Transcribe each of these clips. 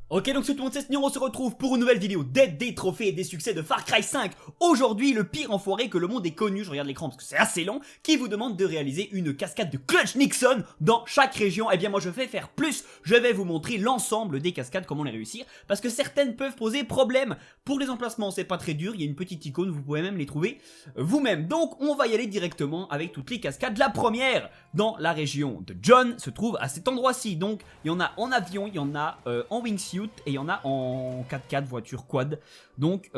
Ok, donc c'est tout le monde, c'est Sneer, on se retrouve pour une nouvelle vidéo d'aide des trophées et des succès de Far Cry 5. Aujourd'hui, le pire enfoiré que le monde ait connu, je regarde l'écran parce que c'est assez long, qui vous demande de réaliser une cascade de Clutch Nixon dans chaque région. Eh bien moi je vais faire plus, je vais vous montrer l'ensemble des cascades, comment les réussir, parce que certaines peuvent poser problème. Pour les emplacements, c'est pas très dur, il y a une petite icône, vous pouvez même les trouver vous-même. Donc on va y aller directement avec toutes les cascades. La première, dans la région de John, se trouve à cet endroit-ci. Donc il y en a en avion, il y en a en wingsuit, et il y en a en 4x4 voiture quad. Donc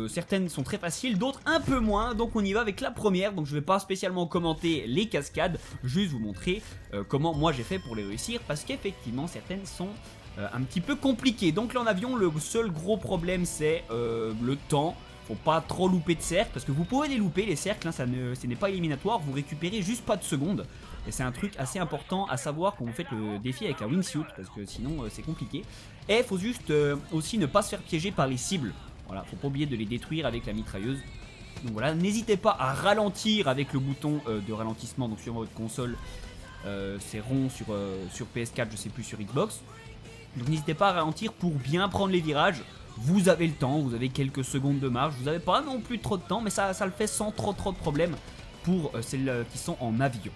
certaines sont très faciles, d'autres un peu moins. Donc on y va avec la première. Donc je vais pas spécialement commenter les cascades, juste vous montrer comment moi j'ai fait pour les réussir, parce qu'effectivement certaines sont un petit peu compliquées. Donc là en avion, le seul gros problème c'est le temps. Faut pas trop louper de cercles, parce que vous pouvez les louper les cercles, hein, ce n'est pas éliminatoire, vous récupérez juste pas de secondes. Et c'est un truc assez important à savoir quand vous faites le défi avec la wingsuit, parce que sinon c'est compliqué. Et il faut juste aussi ne pas se faire piéger par les cibles. Voilà, faut pas oublier de les détruire avec la mitrailleuse. Donc voilà, n'hésitez pas à ralentir avec le bouton de ralentissement, donc sur votre console, c'est rond sur PS4, je sais plus sur Xbox. Donc n'hésitez pas à ralentir pour bien prendre les virages. Vous avez le temps, vous avez quelques secondes de marge, vous n'avez pas non plus trop de temps, mais ça le fait sans trop de problèmes pour celles qui sont en avion.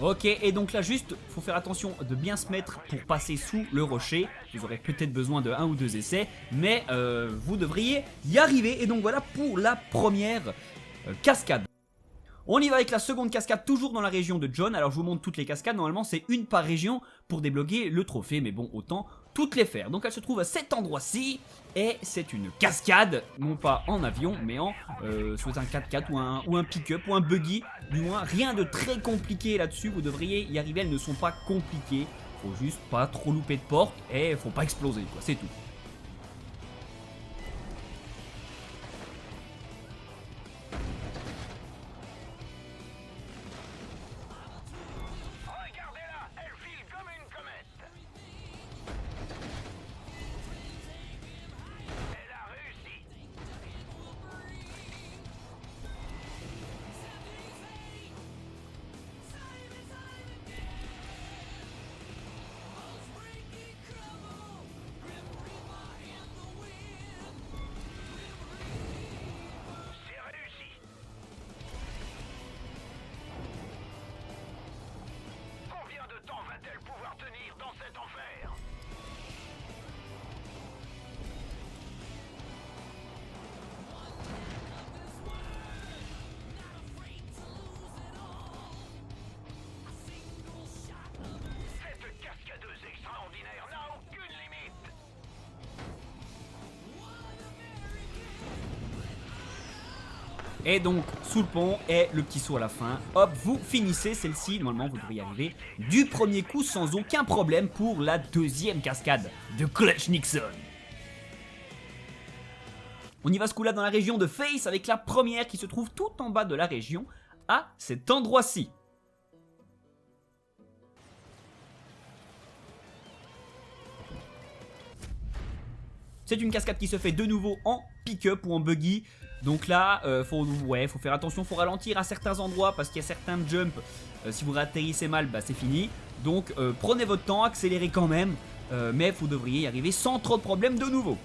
Ok, et donc là juste, faut faire attention de bien se mettre pour passer sous le rocher. Vous aurez peut-être besoin de 1 ou 2 essais, mais vous devriez y arriver. Et donc voilà pour la première cascade. On y va avec la seconde cascade, toujours dans la région de John. Alors je vous montre toutes les cascades, normalement c'est une par région pour débloquer le trophée, mais bon, autant toutes les faire. Donc elle se trouve à cet endroit-ci, et c'est une cascade, non pas en avion, mais en soit un 4x4 ou un pick-up ou un buggy. Du moins, rien de très compliqué là-dessus, vous devriez y arriver, elles ne sont pas compliquées. Faut juste pas trop louper de porte, et faut pas exploser, quoi, c'est tout. Et donc sous le pont et le petit saut à la fin. Hop, vous finissez celle-ci. Normalement vous devriez y arriver du premier coup sans aucun problème pour la deuxième cascade de Clutch Nixon. On y va ce coup-là dans la région de Face avec la première qui se trouve tout en bas de la région à cet endroit-ci. C'est une cascade qui se fait de nouveau en pick-up ou en buggy. Donc là, faut faire attention, faut ralentir à certains endroits parce qu'il y a certains jumps. Si vous atterrissez mal, bah, c'est fini. Donc prenez votre temps, accélérez quand même. Mais vous devriez y arriver sans trop de problèmes de nouveau.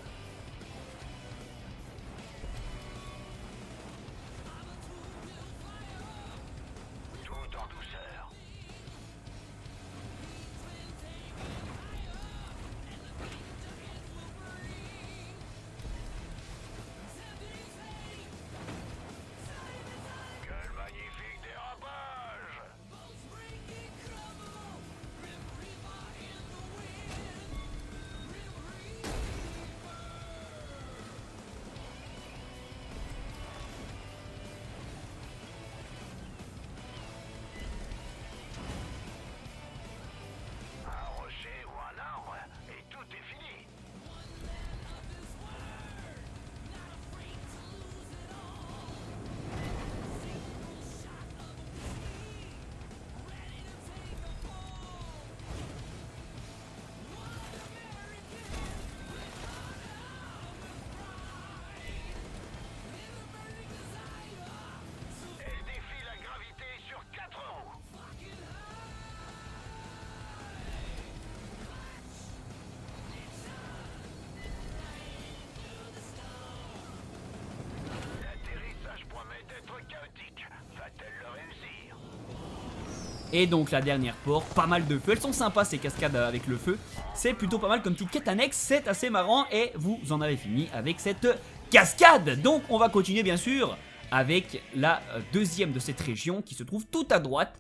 Et donc la dernière porte, pas mal de feu, elles sont sympas ces cascades avec le feu. C'est plutôt pas mal comme petite quête annexe, c'est assez marrant et vous en avez fini avec cette cascade. Donc on va continuer bien sûr avec la deuxième de cette région qui se trouve tout à droite.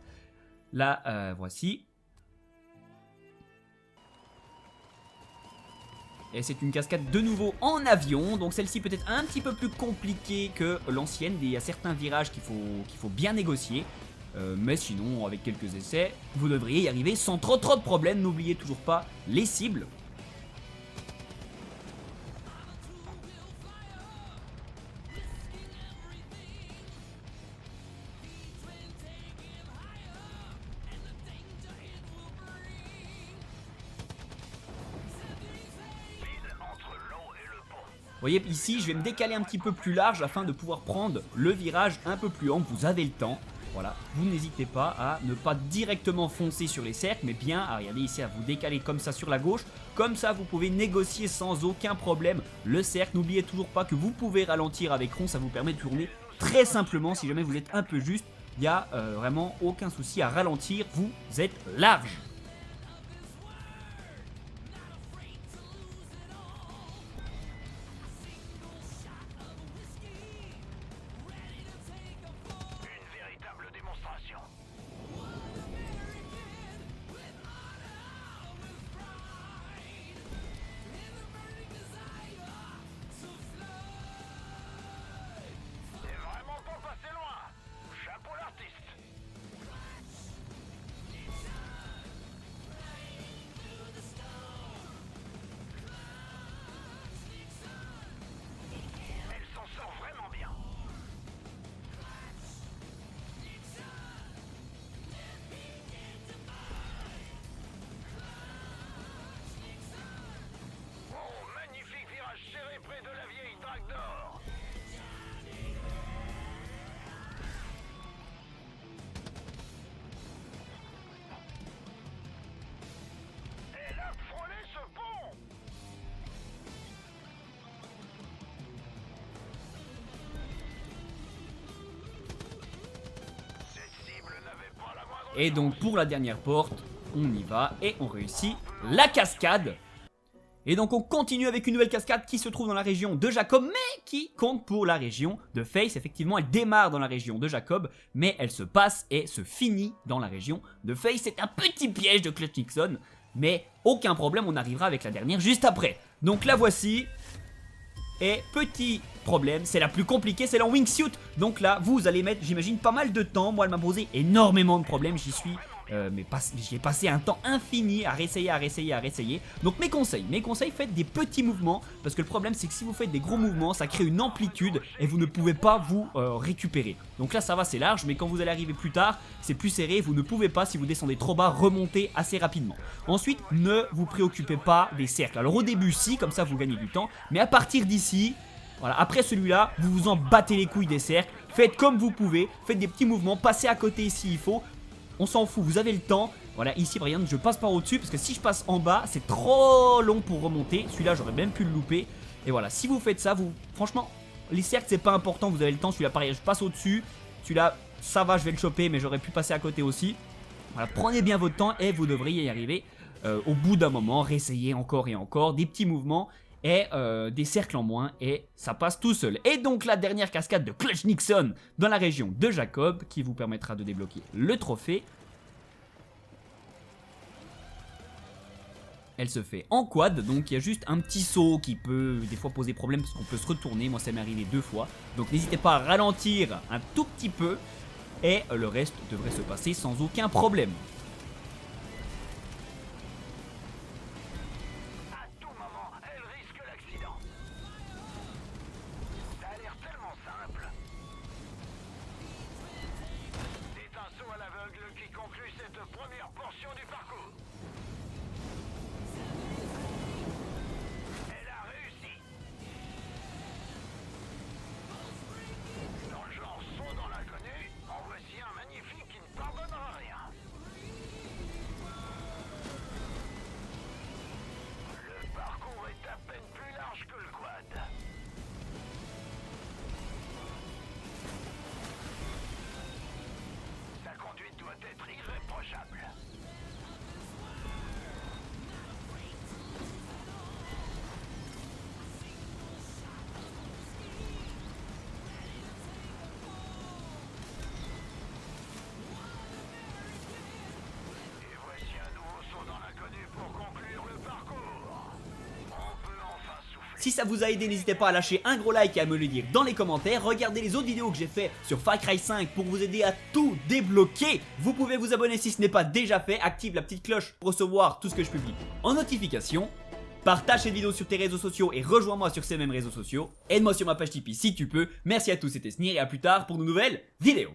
Là, voici. Et c'est une cascade de nouveau en avion, donc celle-ci peut être un petit peu plus compliquée que l'ancienne. Il y a certains virages qu'il faut bien négocier. Mais sinon, avec quelques essais, vous devriez y arriver sans trop de problèmes. N'oubliez toujours pas les cibles. Vous voyez ici, je vais me décaler un petit peu plus large afin de pouvoir prendre le virage un peu plus ample. Vous avez le temps. Voilà, vous n'hésitez pas à ne pas directement foncer sur les cercles, mais bien à regarder ici, à vous décaler comme ça sur la gauche. Comme ça, vous pouvez négocier sans aucun problème le cercle. N'oubliez toujours pas que vous pouvez ralentir avec rond, ça vous permet de tourner très simplement. Si jamais vous êtes un peu juste, il n'y a vraiment aucun souci à ralentir, vous êtes large. Et donc pour la dernière porte, on y va et on réussit la cascade. Et donc on continue avec une nouvelle cascade qui se trouve dans la région de Jacob, mais qui compte pour la région de Face. Effectivement, elle démarre dans la région de Jacob, mais elle se passe et se finit dans la région de Face. C'est un petit piège de Clutch Nixon, mais aucun problème, on arrivera avec la dernière juste après. Donc la voici. Et petit problème, c'est la plus compliquée, c'est la wingsuit. Donc là, vous allez mettre, j'imagine, pas mal de temps. Moi, elle m'a posé énormément de problèmes. J'y suis mais j'y ai passé un temps infini à réessayer. Donc mes conseils, faites des petits mouvements, parce que le problème c'est que si vous faites des gros mouvements, ça crée une amplitude et vous ne pouvez pas vous récupérer. Donc là ça va, c'est large, mais quand vous allez arriver plus tard, c'est plus serré, vous ne pouvez pas, si vous descendez trop bas, remonter assez rapidement. Ensuite, ne vous préoccupez pas des cercles. Alors au début si, comme ça vous gagnez du temps, mais à partir d'ici, voilà, après celui-là, vous vous en battez les couilles des cercles, faites comme vous pouvez, faites des petits mouvements, passez à côté s'il faut, on s'en fout, vous avez le temps. Voilà, ici, regarde, je passe par au-dessus parce que si je passe en bas, c'est trop long pour remonter. Celui-là, j'aurais même pu le louper. Et voilà, si vous faites ça, franchement, les cercles, c'est pas important, vous avez le temps. Celui-là, pareil, je passe au-dessus. Celui-là, ça va, je vais le choper, mais j'aurais pu passer à côté aussi. Voilà, prenez bien votre temps et vous devriez y arriver. Au bout d'un moment, réessayez encore et encore, des petits mouvements et des cercles en moins, et ça passe tout seul. Et donc la dernière cascade de Clutch Nixon dans la région de Jacob, qui vous permettra de débloquer le trophée. Elle se fait en quad, donc il y a juste un petit saut qui peut des fois poser problème parce qu'on peut se retourner. Moi ça m'est arrivé 2 fois, donc n'hésitez pas à ralentir un tout petit peu et le reste devrait se passer sans aucun problème. Si ça vous a aidé, n'hésitez pas à lâcher un gros like et à me le dire dans les commentaires. Regardez les autres vidéos que j'ai fait sur Far Cry 5 pour vous aider à tout débloquer. Vous pouvez vous abonner si ce n'est pas déjà fait. Active la petite cloche pour recevoir tout ce que je publie en notification. Partage cette vidéo sur tes réseaux sociaux et rejoins-moi sur ces mêmes réseaux sociaux. Aide-moi sur ma page Tipeee si tu peux. Merci à tous, c'était Snir et à plus tard pour de nouvelles vidéos.